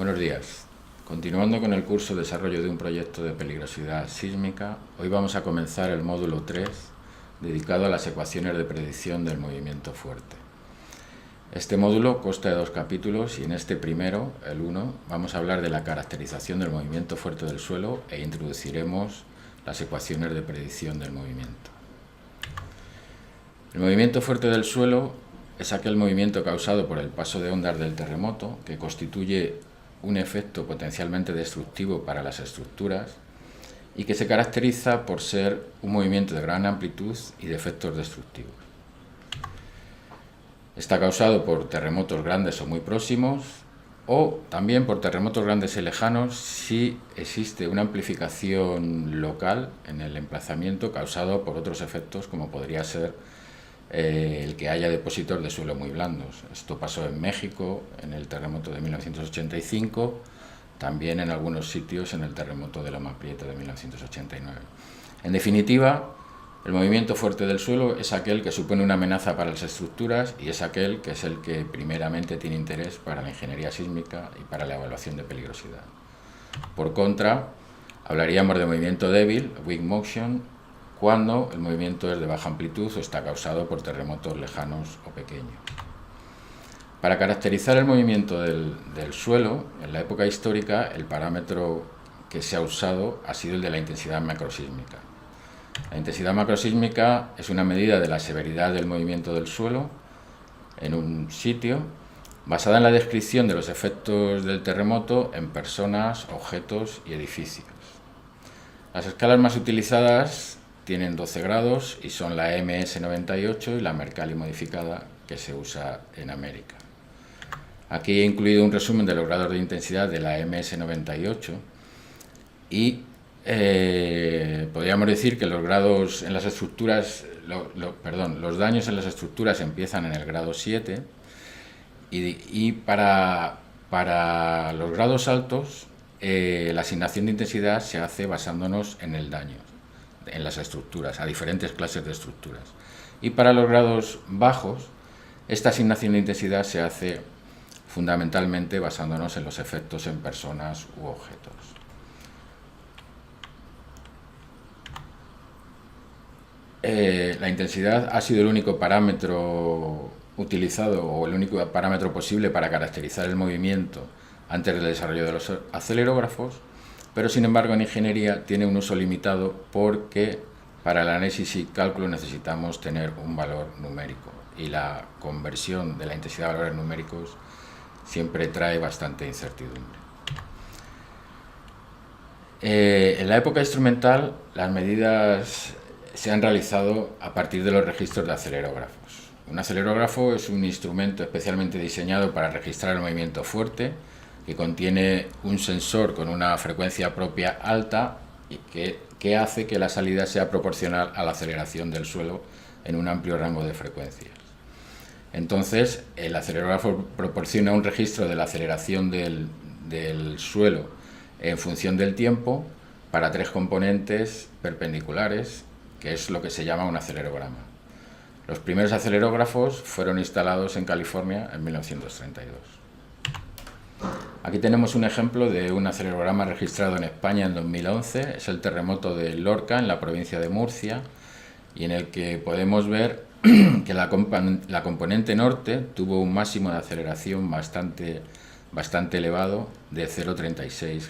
Buenos días. Continuando con el curso Desarrollo de un proyecto de peligrosidad sísmica, hoy vamos a comenzar el módulo 3, dedicado a las ecuaciones de predicción del movimiento fuerte. Este módulo consta de 2 capítulos y en este primero, el 1, vamos a hablar de la caracterización del movimiento fuerte del suelo e introduciremos las ecuaciones de predicción del movimiento. El movimiento fuerte del suelo es aquel movimiento causado por el paso de ondas del terremoto que constituye un efecto potencialmente destructivo para las estructuras y que se caracteriza por ser un movimiento de gran amplitud y de efectos destructivos. Está causado por terremotos grandes o muy próximos o también por terremotos grandes y lejanos si existe una amplificación local en el emplazamiento causado por otros efectos como podría ser el que haya depósitos de suelo muy blandos. Esto pasó en México en el terremoto de 1985, también en algunos sitios en el terremoto de Loma Prieta de 1989. En definitiva, el movimiento fuerte del suelo es aquel que supone una amenaza para las estructuras y es aquel que es el que primeramente tiene interés para la ingeniería sísmica y para la evaluación de peligrosidad. Por contra, hablaríamos de movimiento débil, weak motion, cuando el movimiento es de baja amplitud o está causado por terremotos lejanos o pequeños. Para caracterizar el movimiento del suelo, en la época histórica, el parámetro que se ha usado ha sido el de la intensidad macrosísmica. La intensidad macrosísmica es una medida de la severidad del movimiento del suelo en un sitio, basada en la descripción de los efectos del terremoto en personas, objetos y edificios. Las escalas más utilizadas tienen 12 grados y son la MS98 y la Mercalli modificada que se usa en América. Aquí he incluido un resumen de los grados de intensidad de la MS98 y podríamos decir que los grados en las estructuras, los daños en las estructuras empiezan en el grado 7 y para los grados altos la asignación de intensidad se hace basándonos en el daño en las estructuras, a diferentes clases de estructuras. Y para los grados bajos, esta asignación de intensidad se hace fundamentalmente basándonos en los efectos en personas u objetos. La intensidad ha sido el único parámetro utilizado o el único parámetro posible para caracterizar el movimiento antes del desarrollo de los acelerógrafos, pero sin embargo en ingeniería tiene un uso limitado porque para el análisis y cálculo necesitamos tener un valor numérico y la conversión de la intensidad a valores numéricos siempre trae bastante incertidumbre. En la época instrumental las medidas se han realizado a partir de los registros de acelerógrafos. Un acelerógrafo es un instrumento especialmente diseñado para registrar el movimiento fuerte que contiene un sensor con una frecuencia propia alta y que hace que la salida sea proporcional a la aceleración del suelo en un amplio rango de frecuencias. Entonces, el acelerógrafo proporciona un registro de la aceleración del suelo en función del tiempo para 3 componentes perpendiculares, que es lo que se llama un acelerograma. Los primeros acelerógrafos fueron instalados en California en 1932. Aquí tenemos un ejemplo de un acelerograma registrado en España en 2011, es el terremoto de Lorca en la provincia de Murcia, y en el que podemos ver que la componente norte tuvo un máximo de aceleración bastante elevado de 0,36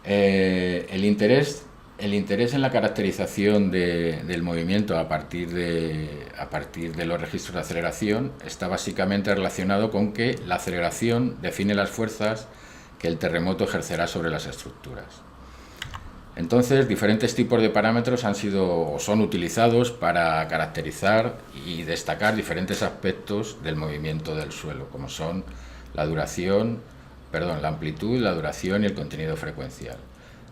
G. El interés en la caracterización del movimiento a partir de los registros de aceleración está básicamente relacionado con que la aceleración define las fuerzas que el terremoto ejercerá sobre las estructuras. Entonces, diferentes tipos de parámetros han sido o son utilizados para caracterizar y destacar diferentes aspectos del movimiento del suelo, como son la amplitud, la duración y el contenido frecuencial.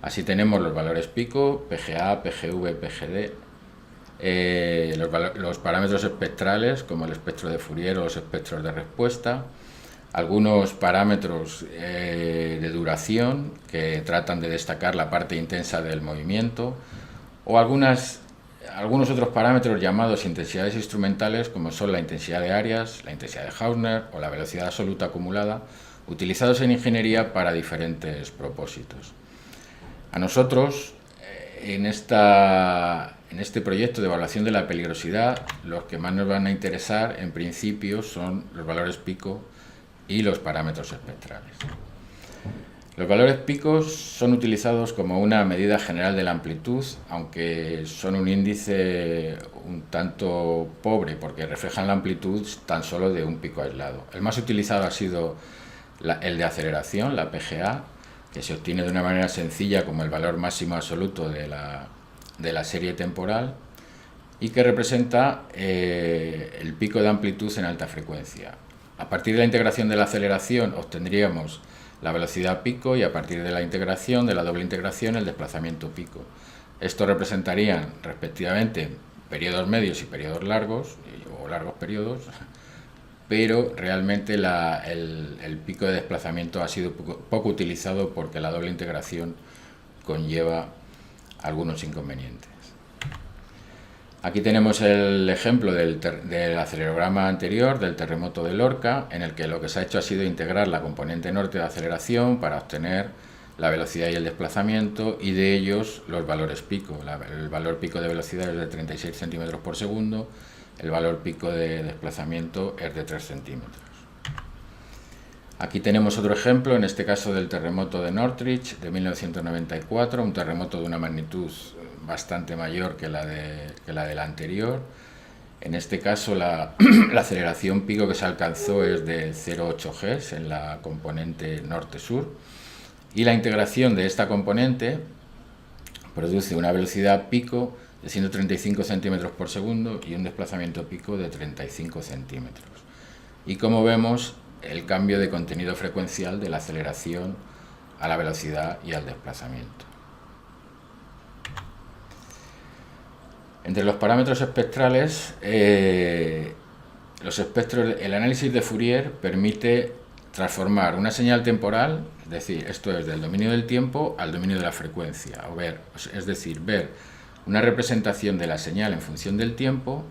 Así tenemos los valores pico, PGA, PGV, PGD, los parámetros espectrales como el espectro de Fourier o los espectros de respuesta, algunos parámetros de duración que tratan de destacar la parte intensa del movimiento o algunas algunos otros parámetros llamados intensidades instrumentales, como son la intensidad de Arias, la intensidad de Hausner o la velocidad absoluta acumulada, utilizados en ingeniería para diferentes propósitos. A nosotros, en este proyecto de evaluación de la peligrosidad, los que más nos van a interesar, en principio, son los valores pico y los parámetros espectrales. Los valores picos son utilizados como una medida general de la amplitud, aunque son un índice un tanto pobre porque reflejan la amplitud tan solo de un pico aislado. El más utilizado ha sido el de aceleración, la PGA, que se obtiene de una manera sencilla como el valor máximo absoluto de la serie temporal y que representa el pico de amplitud en alta frecuencia. A partir de la integración de la aceleración obtendríamos la velocidad pico y a partir de la integración, de la doble integración, el desplazamiento pico. Esto representarían respectivamente periodos medios y periodos largos, o largos periodos, pero realmente el pico de desplazamiento ha sido poco utilizado porque la doble integración conlleva algunos inconvenientes. Aquí tenemos el ejemplo del acelerograma anterior del terremoto de Lorca, en el que lo que se ha hecho ha sido integrar la componente norte de aceleración para obtener la velocidad y el desplazamiento, y de ellos los valores pico. El valor pico de velocidad es de 36 centímetros por segundo, el valor pico de desplazamiento es de 3 centímetros. Aquí tenemos otro ejemplo, en este caso del terremoto de Northridge de 1994, un terremoto de una magnitud bastante mayor que la del anterior. En este caso la aceleración pico que se alcanzó es de 0,8 G en la componente norte-sur, y la integración de esta componente produce una velocidad pico de 135 centímetros por segundo y un desplazamiento pico de 35 centímetros. Y como vemos, el cambio de contenido frecuencial de la aceleración a la velocidad y al desplazamiento. Entre los parámetros espectrales, el análisis de Fourier permite transformar una señal temporal, es decir, esto es del dominio del tiempo al dominio de la frecuencia, ver una representación de la señal en función del tiempo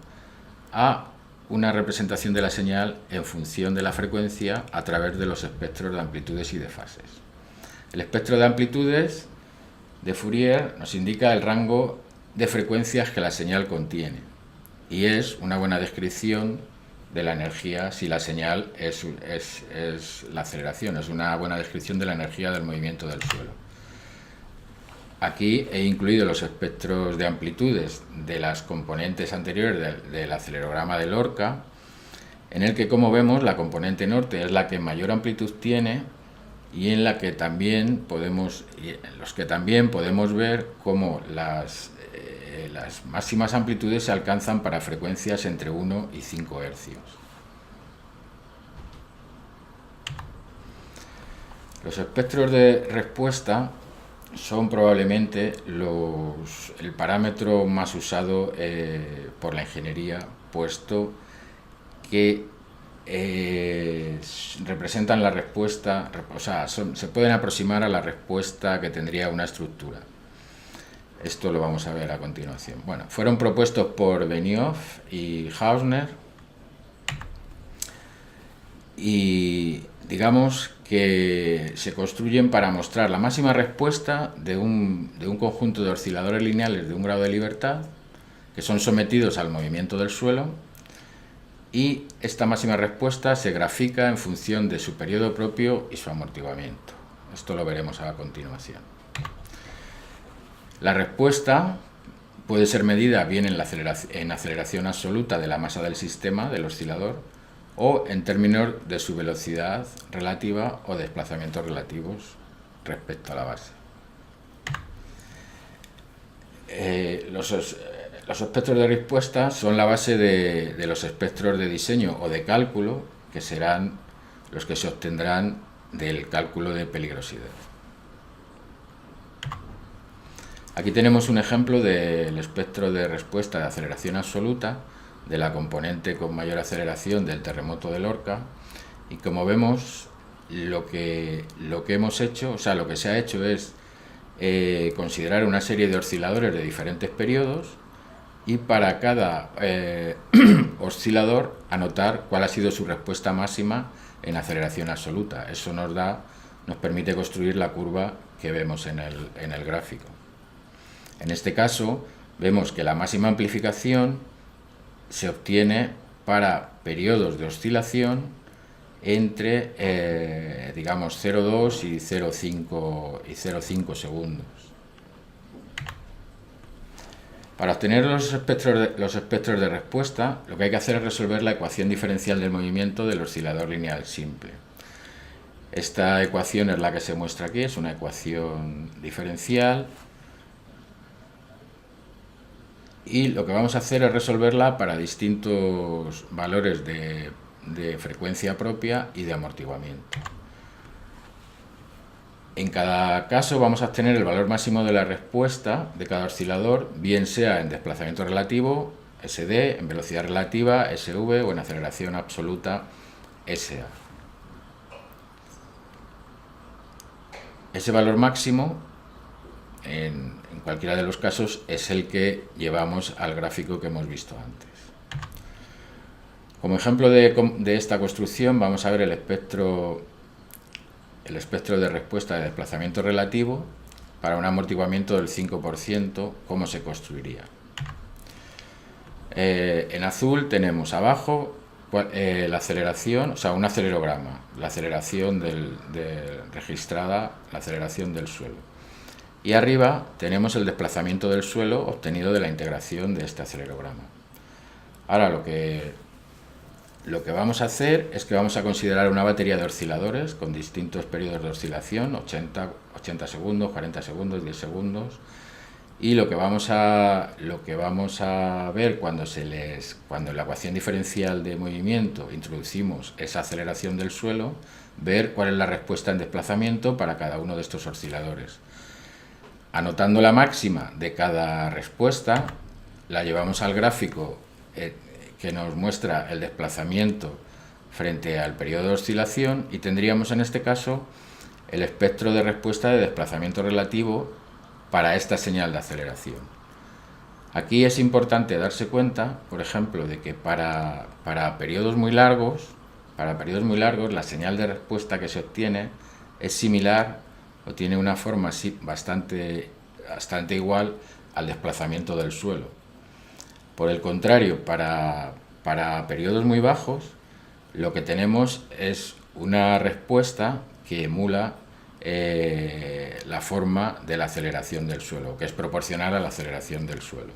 a una representación de la señal en función de la frecuencia a través de los espectros de amplitudes y de fases. El espectro de amplitudes de Fourier nos indica el rango de frecuencias que la señal contiene y es una buena descripción de la energía si la señal es la aceleración, es una buena descripción de la energía del movimiento del suelo. Aquí he incluido los espectros de amplitudes de las componentes anteriores del acelerograma de Lorca, en el que, como vemos, la componente norte es la que mayor amplitud tiene y en la que también podemos ver cómo las máximas amplitudes se alcanzan para frecuencias entre 1 y 5 hercios. Los espectros de respuesta son probablemente el parámetro más usado por la ingeniería, puesto que representan la respuesta, se pueden aproximar a la respuesta que tendría una estructura. Esto lo vamos a ver a continuación. Bueno, fueron propuestos por Benioff y Hausner y digamos que se construyen para mostrar la máxima respuesta de un conjunto de osciladores lineales de un grado de libertad que son sometidos al movimiento del suelo, y esta máxima respuesta se grafica en función de su periodo propio y su amortiguamiento. Esto lo veremos a continuación. La respuesta puede ser medida bien en aceleración absoluta de la masa del sistema, del oscilador, o en términos de su velocidad relativa o desplazamientos relativos respecto a la base. Los espectros de respuesta son la base de los espectros de diseño o de cálculo, que serán los que se obtendrán del cálculo de peligrosidad. Aquí tenemos un ejemplo del espectro de respuesta de aceleración absoluta de la componente con mayor aceleración del terremoto de Lorca, y como vemos lo que se ha hecho es considerar una serie de osciladores de diferentes periodos y para cada oscilador anotar cuál ha sido su respuesta máxima en aceleración absoluta. Eso nos permite construir la curva que vemos en el gráfico. En este caso vemos que la máxima amplificación se obtiene para periodos de oscilación entre digamos 0,2 y 0,5 segundos. Para obtener los espectros de respuesta, lo que hay que hacer es resolver la ecuación diferencial del movimiento del oscilador lineal simple. Esta ecuación es la que se muestra aquí, es una ecuación diferencial, y lo que vamos a hacer es resolverla para distintos valores de frecuencia propia y de amortiguamiento. En cada caso vamos a obtener el valor máximo de la respuesta de cada oscilador, bien sea en desplazamiento relativo, SD, en velocidad relativa, SV, o en aceleración absoluta, SA. Ese valor máximo, en cualquiera de los casos, es el que llevamos al gráfico que hemos visto antes. Como ejemplo de esta construcción vamos a ver el espectro de respuesta de desplazamiento relativo para un amortiguamiento del 5%, cómo se construiría. En azul tenemos abajo la aceleración, o sea, un acelerograma, la aceleración registrada, la aceleración del suelo. Y arriba tenemos el desplazamiento del suelo obtenido de la integración de este acelerograma. Ahora lo que vamos a hacer es que vamos a considerar una batería de osciladores con distintos periodos de oscilación, 80 segundos, 40 segundos, 10 segundos, y lo que vamos a ver cuando en la ecuación diferencial de movimiento introducimos esa aceleración del suelo, ver cuál es la respuesta en desplazamiento para cada uno de estos osciladores. Anotando la máxima de cada respuesta, la llevamos al gráfico que nos muestra el desplazamiento frente al periodo de oscilación, y tendríamos en este caso el espectro de respuesta de desplazamiento relativo para esta señal de aceleración. Aquí es importante darse cuenta, por ejemplo, de que para periodos muy largos, la señal de respuesta que se obtiene es similar o tiene una forma bastante igual al desplazamiento del suelo. Por el contrario, para periodos muy bajos, lo que tenemos es una respuesta que emula la forma de la aceleración del suelo, que es proporcional a la aceleración del suelo.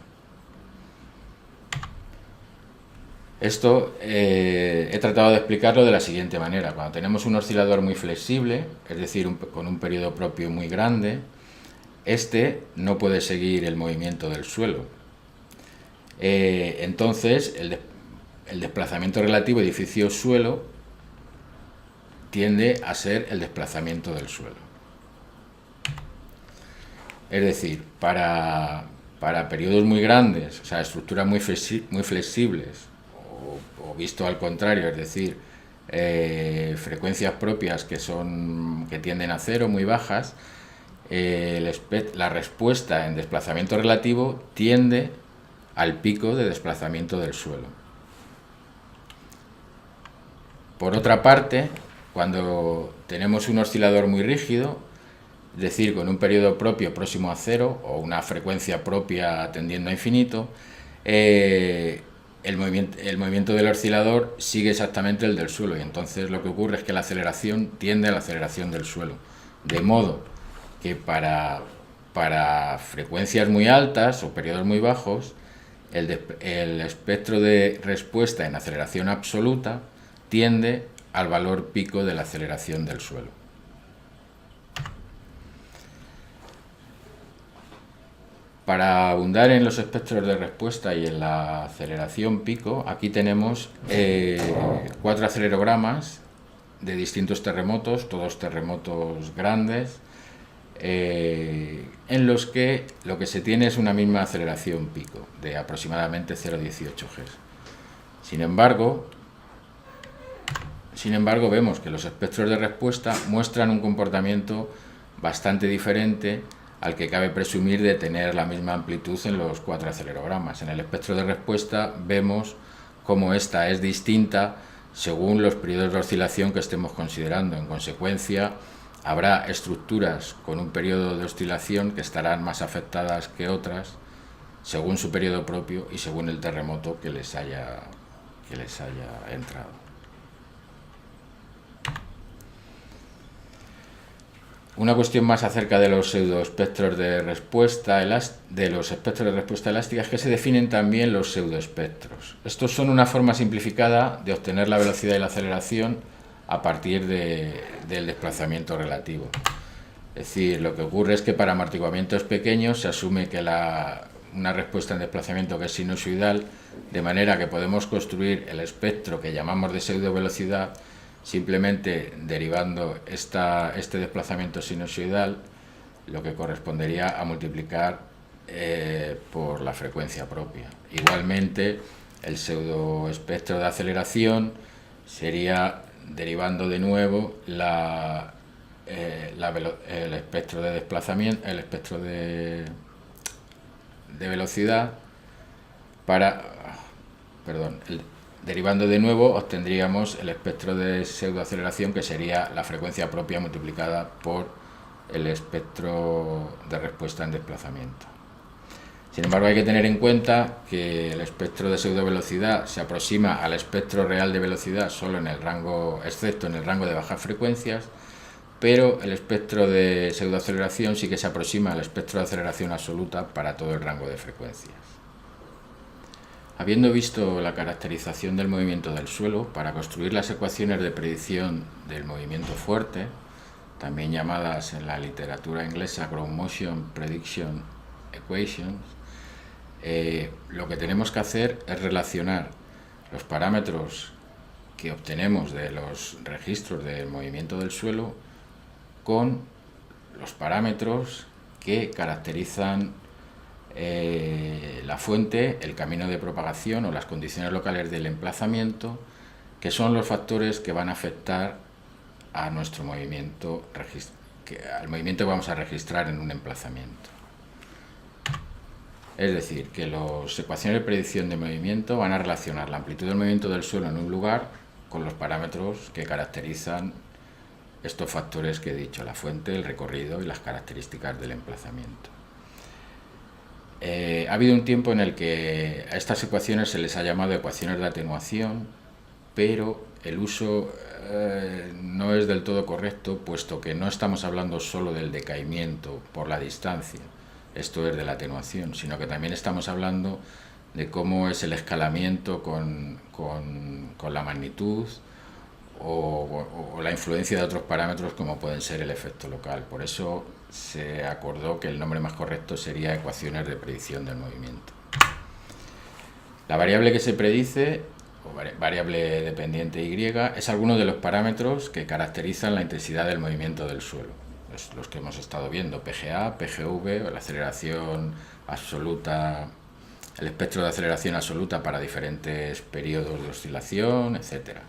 Esto he tratado de explicarlo de la siguiente manera. Cuando tenemos un oscilador muy flexible, es decir, con un periodo propio muy grande, este no puede seguir el movimiento del suelo. Entonces, el desplazamiento relativo edificio-suelo tiende a ser el desplazamiento del suelo. Es decir, para periodos muy grandes, o sea, estructuras muy flexibles, o visto al contrario, es decir, frecuencias propias que tienden a cero, muy bajas, la respuesta en desplazamiento relativo tiende al pico de desplazamiento del suelo. Por otra parte, cuando tenemos un oscilador muy rígido, es decir, con un periodo propio próximo a cero o una frecuencia propia tendiendo a infinito, el movimiento del oscilador sigue exactamente el del suelo, y entonces lo que ocurre es que la aceleración tiende a la aceleración del suelo, de modo que para frecuencias muy altas o periodos muy bajos, el espectro de respuesta en aceleración absoluta tiende al valor pico de la aceleración del suelo. Para abundar en los espectros de respuesta y en la aceleración pico, aquí tenemos 4 acelerogramas de distintos terremotos, todos terremotos grandes, en los que lo que se tiene es una misma aceleración pico de aproximadamente 0,18 G. Sin embargo, vemos que los espectros de respuesta muestran un comportamiento bastante diferente al que cabe presumir de tener la misma amplitud en los 4 acelerogramas. En el espectro de respuesta vemos cómo esta es distinta según los periodos de oscilación que estemos considerando. En consecuencia, habrá estructuras con un periodo de oscilación que estarán más afectadas que otras según su periodo propio y según el terremoto que les haya entrado. Una cuestión más acerca de los pseudoespectros de respuesta elástica es que se definen también los pseudoespectros. Estos son una forma simplificada de obtener la velocidad y la aceleración a partir del desplazamiento relativo. Es decir, lo que ocurre es que para amortiguamientos pequeños se asume que una respuesta en desplazamiento que es sinusoidal, de manera que podemos construir el espectro que llamamos de pseudovelocidad simplemente derivando este desplazamiento sinusoidal, lo que correspondería a multiplicar por la frecuencia propia. Igualmente, el pseudoespectro de aceleración sería derivando de nuevo el espectro de desplazamiento, el espectro de velocidad derivando de nuevo obtendríamos el espectro de pseudoaceleración, que sería la frecuencia propia multiplicada por el espectro de respuesta en desplazamiento. Sin embargo, hay que tener en cuenta que el espectro de pseudovelocidad se aproxima al espectro real de velocidad solo excepto en el rango de bajas frecuencias, pero el espectro de pseudoaceleración sí que se aproxima al espectro de aceleración absoluta para todo el rango de frecuencias. Habiendo visto la caracterización del movimiento del suelo, para construir las ecuaciones de predicción del movimiento fuerte, también llamadas en la literatura inglesa Ground Motion Prediction Equations, lo que tenemos que hacer es relacionar los parámetros que obtenemos de los registros del movimiento del suelo con los parámetros que caracterizan la fuente, el camino de propagación o las condiciones locales del emplazamiento, que son los factores que van a afectar a nuestro movimiento, al movimiento que vamos a registrar en un emplazamiento. Es decir, que las ecuaciones de predicción de movimiento van a relacionar la amplitud del movimiento del suelo en un lugar con los parámetros que caracterizan estos factores que he dicho, la fuente, el recorrido y las características del emplazamiento. Ha habido un tiempo en el que a estas ecuaciones se les ha llamado ecuaciones de atenuación, pero el uso no es del todo correcto, puesto que no estamos hablando solo del decaimiento por la distancia, esto es de la atenuación, sino que también estamos hablando de cómo es el escalamiento con la magnitud o la influencia de otros parámetros como pueden ser el efecto local. Por eso se acordó que el nombre más correcto sería ecuaciones de predicción del movimiento. La variable que se predice, o variable dependiente Y, es alguno de los parámetros que caracterizan la intensidad del movimiento del suelo. Los que hemos estado viendo, PGA, PGV, o la aceleración absoluta, el espectro de aceleración absoluta para diferentes periodos de oscilación, etc.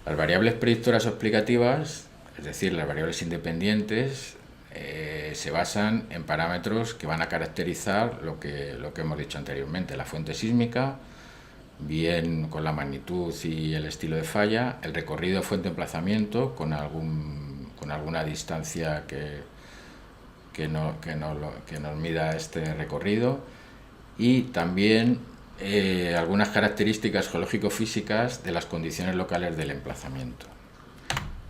Las variables predictoras o explicativas, es decir, las variables independientes, se basan en parámetros que van a caracterizar lo que hemos dicho anteriormente, la fuente sísmica, bien con la magnitud y el estilo de falla, el recorrido fuente-emplazamiento con alguna distancia que nos mida este recorrido, y también algunas características geológico-físicas de las condiciones locales del emplazamiento.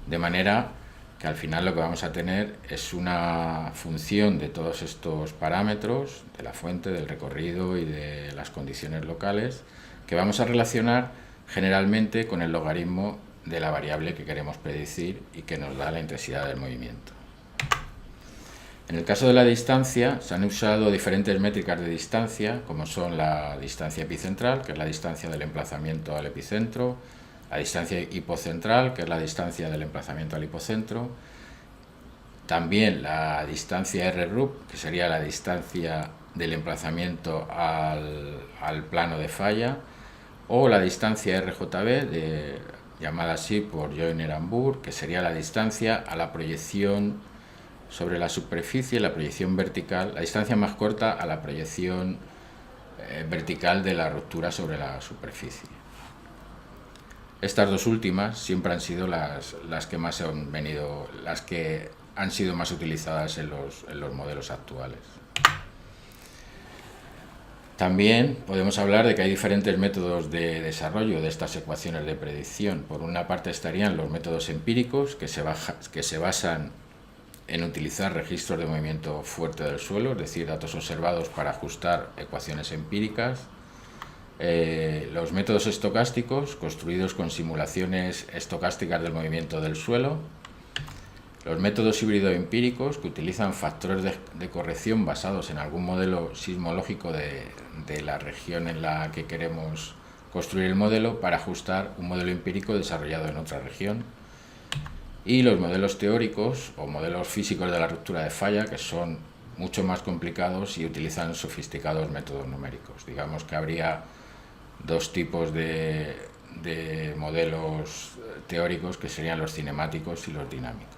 De manera que al final lo que vamos a tener es una función de todos estos parámetros, de la fuente, del recorrido y de las condiciones locales, que vamos a relacionar generalmente con el logaritmo de la variable que queremos predecir y que nos da la intensidad del movimiento. En el caso de la distancia, se han usado diferentes métricas de distancia, como son la distancia epicentral, que es la distancia del emplazamiento al epicentro, la distancia hipocentral, que es la distancia del emplazamiento al hipocentro, también la distancia RRUP, que sería la distancia del emplazamiento al plano de falla, o la distancia RJB, llamada así por Joyner and Burr, que sería la distancia a la proyección sobre la superficie, la proyección vertical, la distancia más corta a la proyección vertical de la ruptura sobre la superficie. Estas dos últimas siempre han sido las que más han venido, las que han sido más utilizadas en los modelos actuales. También podemos hablar de que hay diferentes métodos de desarrollo de estas ecuaciones de predicción. Por una parte estarían los métodos empíricos, que se basan en utilizar registros de movimiento fuerte del suelo, es decir, datos observados para ajustar ecuaciones empíricas. Los métodos estocásticos, construidos con simulaciones estocásticas del movimiento del suelo. Los métodos híbrido-empíricos, que utilizan factores de corrección basados en algún modelo sismológico de la región en la que queremos construir el modelo para ajustar un modelo empírico desarrollado en otra región. Y los modelos teóricos o modelos físicos de la ruptura de falla, que son mucho más complicados y utilizan sofisticados métodos numéricos. Digamos que habría dos tipos de modelos teóricos, que serían los cinemáticos y los dinámicos.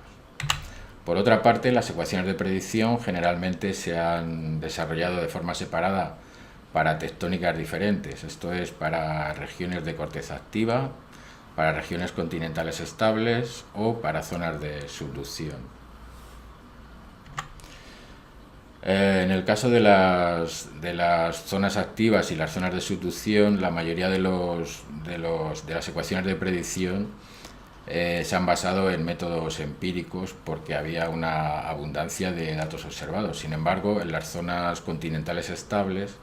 Por otra parte, las ecuaciones de predicción generalmente se han desarrollado de forma separada para tectónicas diferentes, esto es, para regiones de corteza activa, para regiones continentales estables o para zonas de subducción. En el caso de las zonas activas y las zonas de subducción, la mayoría de las ecuaciones de predicción se han basado en métodos empíricos porque había una abundancia de datos observados. Sin embargo, en las zonas continentales estables,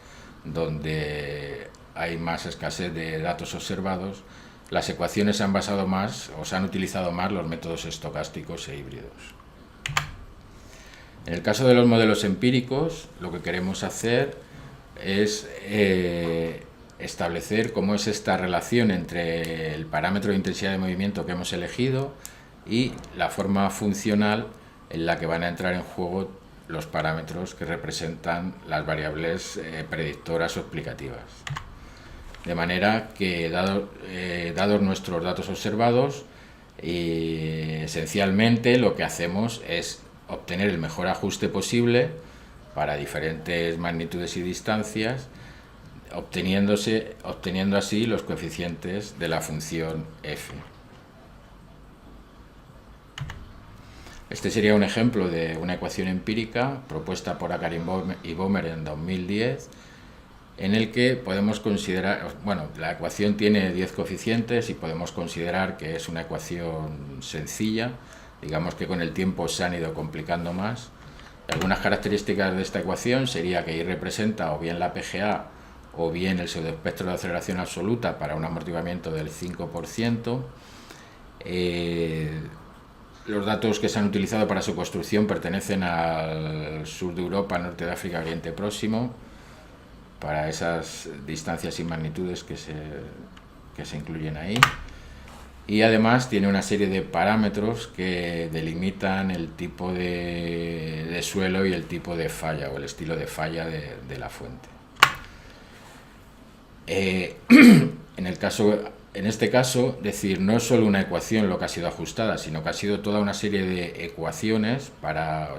donde hay más escasez de datos observados, las ecuaciones se han basado más o se han utilizado más los métodos estocásticos e híbridos. En el caso de los modelos empíricos, lo que queremos hacer es establecer cómo es esta relación entre el parámetro de intensidad de movimiento que hemos elegido y la forma funcional en la que van a entrar en juego los parámetros que representan las variables predictoras o explicativas. De manera que, dados nuestros datos observados, esencialmente lo que hacemos es obtener el mejor ajuste posible para diferentes magnitudes y distancias, obteniendo así los coeficientes de la función f. Este sería un ejemplo de una ecuación empírica propuesta por Akar y Bomer en 2010, en el que podemos considerar, bueno, la ecuación tiene 10 coeficientes y podemos considerar que es una ecuación sencilla. Digamos que con el tiempo se han ido complicando más. Algunas características de esta ecuación sería que Y representa o bien la PGA o bien el pseudoespectro de aceleración absoluta para un amortiguamiento del 5%. Los datos que se han utilizado para su construcción pertenecen al sur de Europa, norte de África, Oriente Próximo, para esas distancias y magnitudes que se incluyen ahí. Y además tiene una serie de parámetros que delimitan el tipo de suelo y el tipo de falla o el estilo de falla de la fuente. En este caso, decir, no es solo una ecuación lo que ha sido ajustada, sino que ha sido toda una serie de ecuaciones para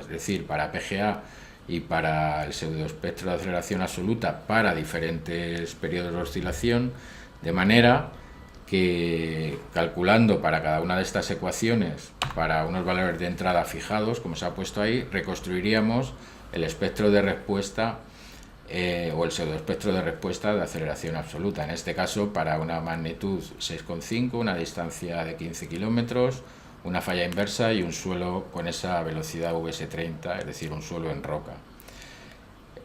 PGA y para el pseudoespectro de aceleración absoluta para diferentes periodos de oscilación, de manera que, calculando para cada una de estas ecuaciones para unos valores de entrada fijados, como se ha puesto ahí, reconstruiríamos el espectro de respuesta o el pseudoespectro de respuesta de aceleración absoluta. En este caso, para una magnitud 6,5, una distancia de 15 kilómetros, una falla inversa y un suelo con esa velocidad VS30, es decir, un suelo en roca.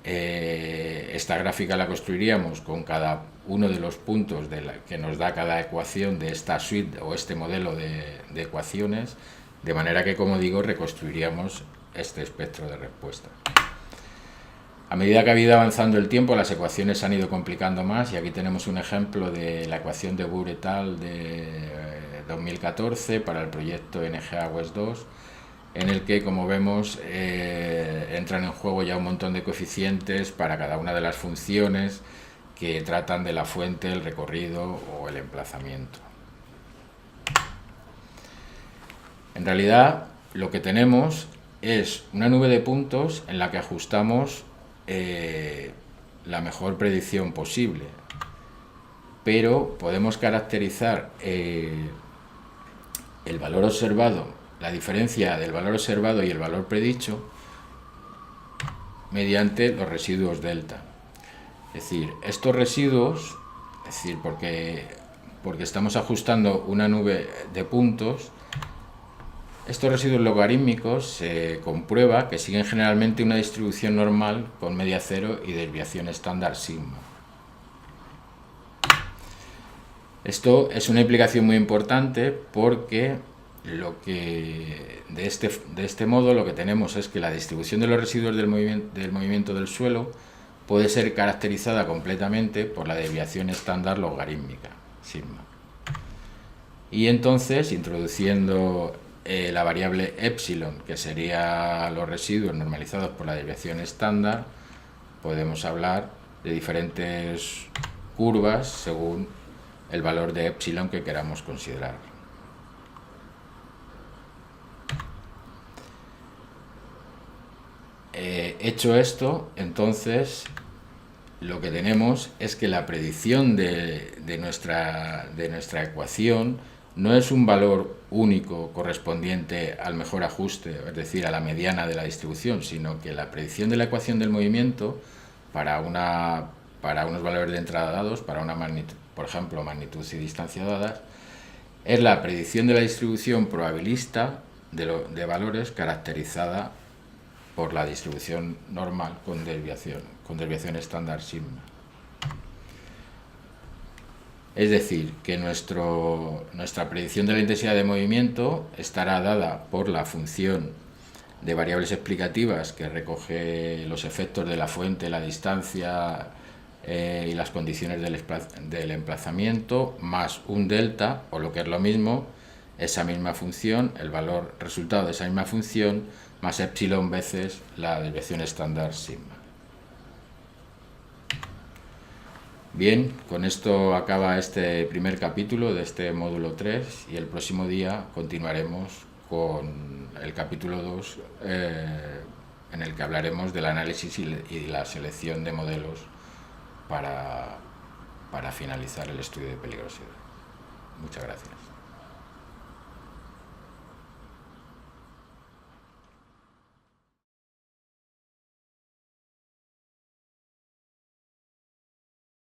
Esta gráfica la construiríamos con cada uno de los puntos que nos da cada ecuación de esta suite o este modelo de ecuaciones, de manera que, como digo, reconstruiríamos este espectro de respuesta. A medida que ha ido avanzando el tiempo, las ecuaciones se han ido complicando más, y aquí tenemos un ejemplo de la ecuación de Boer et al. De 2014 para el proyecto NGA West 2, en el que, como vemos, entran en juego ya un montón de coeficientes para cada una de las funciones que tratan de la fuente, el recorrido o el emplazamiento. En realidad, lo que tenemos es una nube de puntos en la que ajustamos la mejor predicción posible, pero podemos caracterizar el valor observado, la diferencia del valor observado y el valor predicho, mediante los residuos delta. Es decir, estos residuos, porque estamos ajustando una nube de puntos, estos residuos logarítmicos se comprueba que siguen generalmente una distribución normal con media cero y desviación estándar sigma. Esto es una implicación muy importante porque de este modo lo que tenemos es que la distribución de los residuos del movimiento del suelo puede ser caracterizada completamente por la desviación estándar logarítmica, sigma. Y entonces, introduciendo la variable epsilon, que sería los residuos normalizados por la desviación estándar, podemos hablar de diferentes curvas según el valor de epsilon que queramos considerar. Hecho esto, entonces lo que tenemos es que la predicción de nuestra ecuación no es un valor único correspondiente al mejor ajuste, es decir, a la mediana de la distribución, sino que la predicción de la ecuación del movimiento para unos valores de entrada dados, para una magnitud, por ejemplo, magnitud y distancia dadas, es la predicción de la distribución probabilista de valores caracterizada por la distribución normal con desviación estándar sigma. Es decir, que nuestra predicción de la intensidad de movimiento estará dada por la función de variables explicativas que recoge los efectos de la fuente, la distancia y las condiciones del emplazamiento, más un delta, o lo que es lo mismo, esa misma función, el valor resultado de esa misma función, más epsilon veces la desviación estándar sigma. Bien, con esto acaba este primer capítulo de este módulo 3 y el próximo día continuaremos con el capítulo 2 en el que hablaremos del análisis y la selección de modelos para finalizar el estudio de peligrosidad. Muchas gracias.